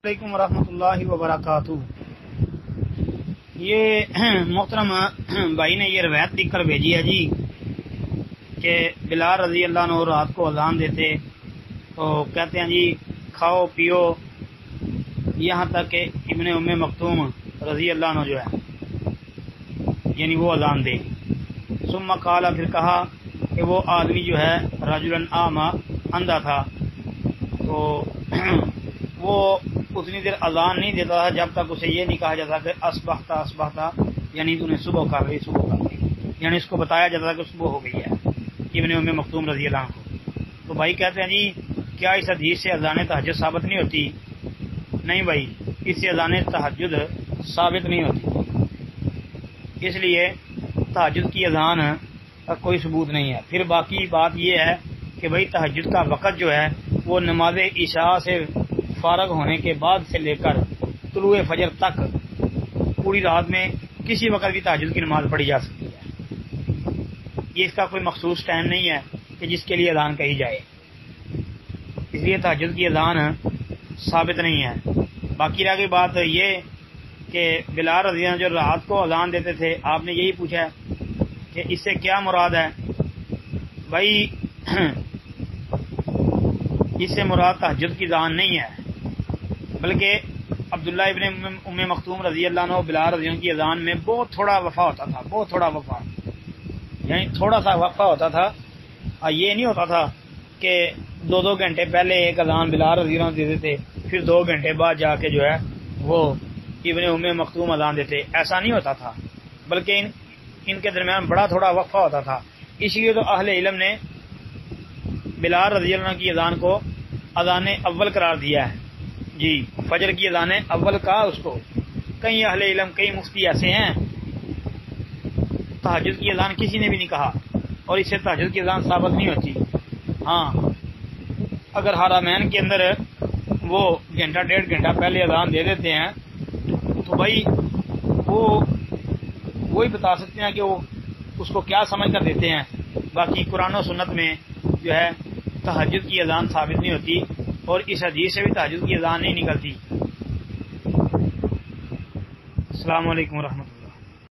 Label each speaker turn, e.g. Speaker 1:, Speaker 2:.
Speaker 1: علیکم ورحمۃ اللہ وبرکاتہ۔ یہ محترم بھائی نے یہ روایت لکھ کر بھیجی ہے جی کہ بلال رضی اللہ عنہ رات کو اذان دیتے تو کہتے ہیں جی کھاؤ پیو یہاں تک کہ ابن ام مکتوم رضی اللہ عنہ جو ہے یعنی وہ اذان دے۔ ثم قال، پھر کہا کہ وہ آدمی جو ہے رجلا اعمی اندھا تھا، تو وہ اتنی دیر اذان نہیں دیتا تھا جب تک اسے یہ نہیں کہا جاتا کہ اصبحت یعنی تو نے صبح کر گئی، یعنی اس کو بتایا جاتا تھا کہ صبح ہو گئی ہے ابن ام مکتوم رضی اللہ عنہ کو۔ تو بھائی کہتے ہیں جی کیا اس حدیث سے اذان تہجد ثابت نہیں ہوتی؟ نہیں بھائی، اس سے اذان تہجد ثابت نہیں ہوتی، اس لیے تہجد کی اذان کا کوئی ثبوت نہیں ہے۔ پھر باقی بات یہ ہے کہ بھائی تہجد کا وقت جو ہے وہ نماز عشاء سے فارغ ہونے کے بعد سے لے کر طلوع فجر تک پوری رات میں کسی وقت بھی تہجد کی نماز پڑھی جا سکتی ہے۔ یہ اس کا کوئی مخصوص ٹائم نہیں ہے کہ جس کے لیے اذان کہی جائے، اس لیے تہجد کی اذان ثابت نہیں ہے۔ باقی رہ گئی بات یہ کہ بلال رضی اللہ عنہ جو رات کو اذان دیتے تھے، آپ نے یہی پوچھا کہ اس سے کیا مراد ہے؟ بھائی اس سے مراد تہجد کی اذان نہیں ہے، بلکہ عبداللہ ابن ام مکتوم رضی اللہ عنہ بلال رضی اللہ عنہ کی اذان میں بہت تھوڑا وقفہ ہوتا تھا، بہت تھوڑا وقفہ، یعنی تھوڑا سا وقفہ ہوتا تھا۔ یہ نہیں ہوتا تھا کہ دو گھنٹے پہلے ایک اذان بلال رضی اللہ عنہ دیتے تھے، پھر 2 گھنٹے بعد جا کے جو ہے وہ ابن ام مکتوم اذان دیتے، ایسا نہیں ہوتا تھا، بلکہ ان کے درمیان بڑا تھوڑا وقفہ ہوتا تھا۔ اس لیے تو اہل علم نے بلال رضی اللہ عنہ کی اذان کو اذان اول قرار دیا ہے جی، فجر کی اذان اول کہا اس کو۔ کئی اہل علم، کئی مفتی ایسے ہیں، تہجد کی اذان کسی نے بھی نہیں کہا، اور اس سے تہجد کی اذان ثابت نہیں ہوتی۔ ہاں اگر حرمین کے اندر وہ گھنٹہ 1.5 گھنٹہ پہلے اذان دے دیتے ہیں تو بھائی وہ وہی بتا سکتے ہیں کہ وہ اس کو کیا سمجھ کر دیتے ہیں۔ باقی قرآن و سنت میں جو ہے تہجد کی اذان ثابت نہیں ہوتی، اور اس حدیث سے بھی تہجد کی اذان نہیں نکلتی۔ السلام علیکم ورحمۃ اللہ۔